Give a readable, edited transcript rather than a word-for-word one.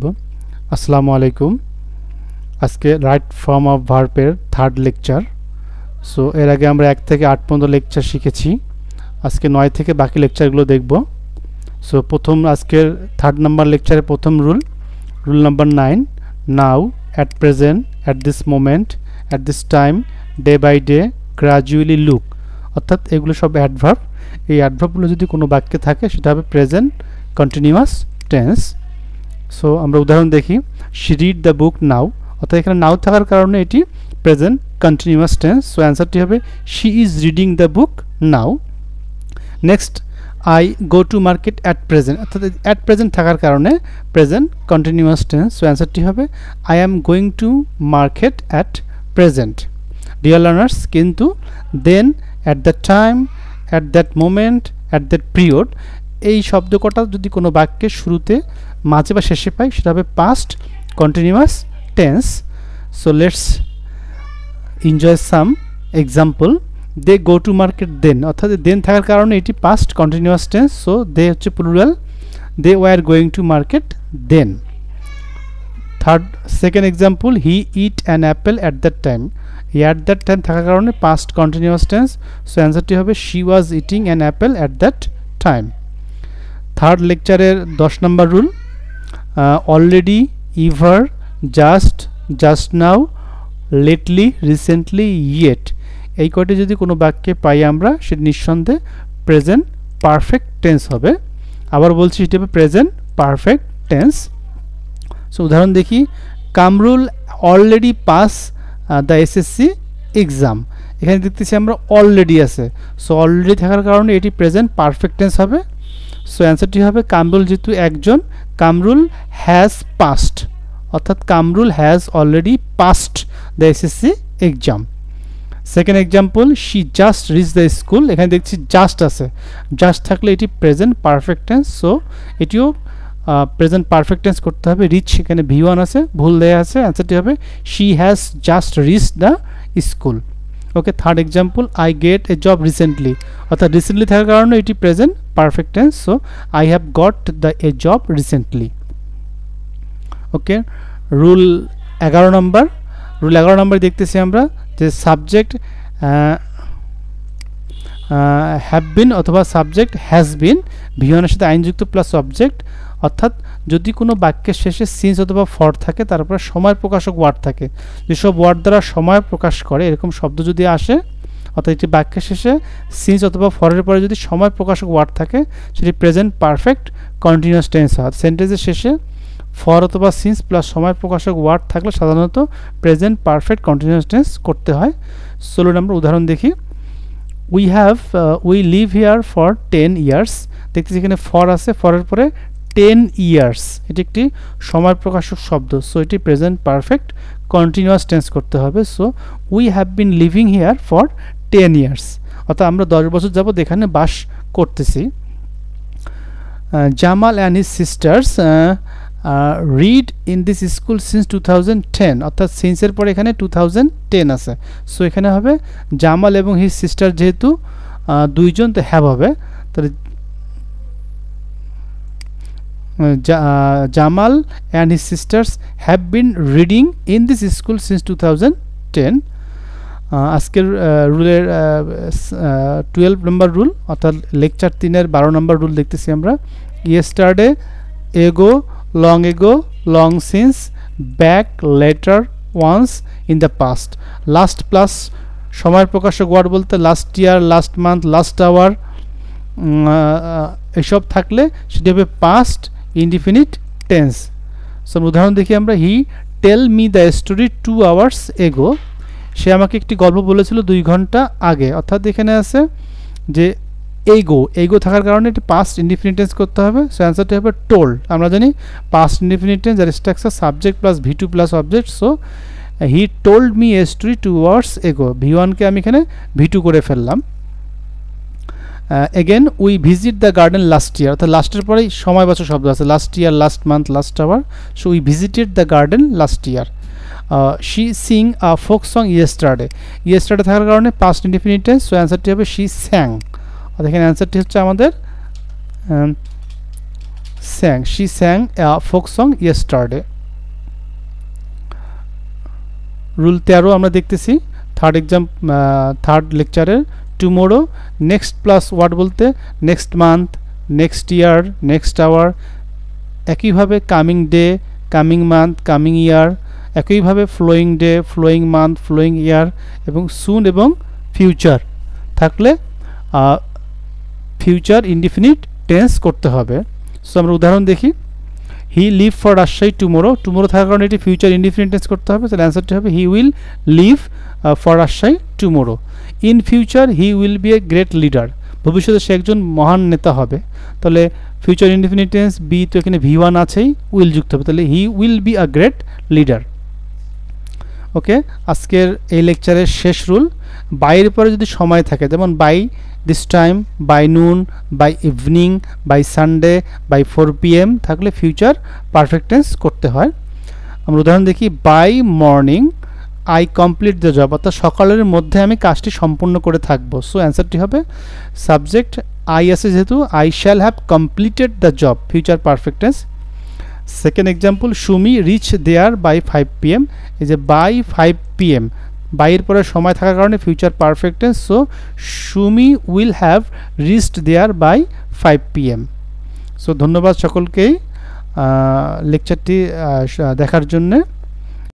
দেখব। আসসালামু আলাইকুম। আজকে রাইট ফর্ম অফ ভার্বের থার্ড লেকচার। সো এর আগে আমরা 1 থেকে 8 পর্যন্ত লেকচার শিখেছি। আজকে 9 থেকে বাকি লেকচারগুলো দেখব। সো প্রথম আজকের থার্ড নাম্বার লেকচারের প্রথম rule number 9, now, at present, at this moment, at this time, day by day, gradually look. অর্থাৎ এগুলো সব অ্যাডভার্ব। এই অ্যাডভার্বগুলো যদি কোনো বাক্যে থাকে সেটা হবে প্রেজেন্ট কন্টিনিউয়াস টেন্স। সো আমরা উদাহরণ দেখি। শি রিড দ্য বুক নাও, অর্থাৎ এখানে নাও থাকার কারণে এটি প্রেজেন্ট কন্টিনিউয়াস টেন্স। সো অ্যান্সারটি হবে she is reading the book now. Next, I go to market at present, অর্থাৎ অ্যাট প্রেজেন্ট থাকার কারণে প্রেজেন্ট কন্টিনিউয়াস টেন্স। সো অ্যান্সারটি হবে I am going to market at present. Dear learners, কিন্তু then, at the time, at that moment, at that period, এই শব্দ কটা যদি কোনো বাক্যের শুরুতে, মাঝে বা শেষে পাই সেটা হবে past continuous tense. So let's enjoy some example. They go to market then, অর্থাৎ দেন থাকার কারণে এটি past continuous tense. So they হচ্ছে plural, they were going to market then. Second example, he eat an apple at that time, at that time থাকার কারণে past continuous tense. So অ্যান্সারটি হবে she was eating an apple at that time. Third লেকচারের 10 নম্বর rule, already, ইভার, just, just now, lately, recently, yet, এই কয়টি যদি কোনো বাক্যে পাই আমরা, সেটি নিঃসন্দেহে প্রেজেন্ট পারফেক্ট টেন্স হবে। আবার বলছি, সেটি হবে প্রেজেন্ট পারফেক্ট টেন্স। সো উদাহরণ দেখি। Kamrul already pass the SSC exam, এখানে দেখতেছি আমরা অলরেডি আছে। সো অলরেডি থাকার কারণে এটি প্রেজেন্ট পারফেক্ট টেন্স হবে। সো অ্যান্সারটি হবে কামরুল যেহেতু একজন, কামরুল হ্যাজ পাস্ট, অর্থাৎ Kamrul has already past the SSC exam. Second example, she just reach the school, এখানে দেখছি জাস্ট আছে, জাস্ট থাকলে এটি প্রেজেন্ট পারফেক্ট টেন্স। সো এটিও প্রেজেন্ট পারফেক্ট টেন্স করতে হবে। রিচ এখানে V1 আছে, ভুল দেয়া আছে, অ্যান্সারটি হবে she has just reach the school. Okay, third example, I get A job recently, অর্থাৎ রিসেন্টলি থাকার কারণে এটি present perfect tense. So I have got the A job recently. Okay, rule 11 number. Rule 11 নম্বর দেখতেছি আমরা যে সাবজেক্ট হ্যাভ বিন অথবা subject has been, V1 এর সাথে আইনযুক্ত প্লাস অবজেক্ট, অর্থাৎ যদি কোনো বাক্যের শেষে সিন্স অথবা ফর থাকে, তারপরে সময় প্রকাশক ওয়ার্ড থাকে, যেসব ওয়ার্ড দ্বারা সময় প্রকাশ করে এরকম শব্দ যদি আসে, অর্থাৎ এটি বাক্যের শেষে সিন্স অথবা ফরের পরে যদি সময় প্রকাশক ওয়ার্ড থাকে, সেটি প্রেজেন্ট পারফেক্ট কন্টিনিউয়াস টেন্স হয়। সেন্টেন্সের শেষে ফর অথবা সিন্স প্লাস সময় প্রকাশক ওয়ার্ড থাকলে সাধারণত প্রেজেন্ট পারফেক্ট কন্টিনিউয়াস টেন্স করতে হয়। চলুন আমরা উদাহরণ দেখি। We live here for 10 years, দেখতেছি এখানে ফর আছে, ফরের পরে 10 ইয়ার্স, এটি একটি সময় প্রকাশক শব্দ। সো এটি প্রেজেন্ট পারফেক্ট কন্টিনিউয়াস টেন্স করতে হবে। So we have been living here for 10 years, অর্থাৎ আমরা 10 বছর যাবত এখানে বাস করতেছি। Jamal and his sisters read in this school since 2010, অর্থাৎ সিন্সের পরে এখানে 2010 আছে। সো এখানে হবে জামাল এবং হিজ সিস্টার, যেহেতু দুইজন, তো হ্যাভ হবে। তাহলে Jamal and his sisters have been reading in this school since 2010। আজকের রুলের 12 নম্বর রুল, অর্থাৎ লেকচার 3-এর 12 নম্বর রুল দেখতেছি আমরা। Yesterday, ago, long ago, long since, back, later, once, in the past. Last plus সময় প্রকাশক ওয়ার্ড বলতে last year, last month, last hour, এসব থাকলে সেটি হবে পাস্ট ইনডিফিনিট টেন্স। সো উদাহরণ দেখি আমরা। He tell me the story 2 hours ago, সে আমাকে একটি গল্প বলেছিল 2 ঘন্টা আগে, অর্থাৎ এখানে আছে যে এইগো থাকার কারণে এটি পাস্ট ইনডিফিনিট টেন্স করতে হবে। সো অ্যান্সারটি হবে টোল্ড। আমরা জানি পাস্ট ইনডিফিনিট টেন্স আর structure subject plus V2 plus object. So he told me a story 2 hours ago, V1 কে আমি এখানে V2 করে ফেললাম। Again, we visit the garden last year, অর্থাৎ লাস্টের পরেই সময়বাচক শব্দ আছে, last year, last month, last hour. So we visited the garden last year. She sing a folk song yesterday, yesterday থাকার কারণে পাস্ট ইনডিফিনিট টেন্স। সো অ্যান্সারটি হবে শি স্যাং, দেখেন অ্যান্সারটি হচ্ছে আমাদের sang. She sang a folk song yesterday. Rule 13 আমরা দেখতেছি থার্ড লেকচারের টুমোরো নেক্সট প্লাস ওয়াট বলতে next month, next year, next hour, একইভাবে coming day, coming month, coming year, একইভাবে following day, following month, following year এবং soon এবং future থাকলে future indefinite tense করতে হবে। সো আমরা উদাহরণ দেখি। He live for Rajshahi tomorrow, tomorrow থাকার কারণে এটি ফিউচার ইনডিফিনিট টেন্স করতে হবে। তাহলে অ্যান্সারটি হবে he will leave for Rajshahi tomorrow. In future he will be a great leader, ভবিষ্যতে সে একজন মহান নেতা হবে। তাহলে ফিউচার ইনডিফিনিট টেন্স বি তো এখানে V1 আছেই, উইল যুক্ত হবে, তাহলে he will be a great leader. Okay, আজকের এই লেকচারের শেষ রুল, বাইয়ের পরে যদি সময় থাকে যেমন by this time, by noon, by evening, by Sunday, by 4 PM থাকলে ফিউচার পারফেক্ট টেন্স করতে হয়। আমরা উদাহরণ দেখি। By morning I complete the job, অর্থাৎ সকালের মধ্যে আমি কাজটি সম্পূর্ণ করে থাকবো। সো অ্যান্সারটি হবে সাবজেক্ট আই আছে যেহেতু I shall have completed the job, future perfect tense. Second example, Sumi reach there by 5 PM, এই যে বাই 5 PM বাইয়ের পরে সময় থাকার কারণে future perfect tense. So Sumi will have reached there by 5 PM। So ধন্যবাদ সকলকেই লেকচারটি দেখার জন্যে।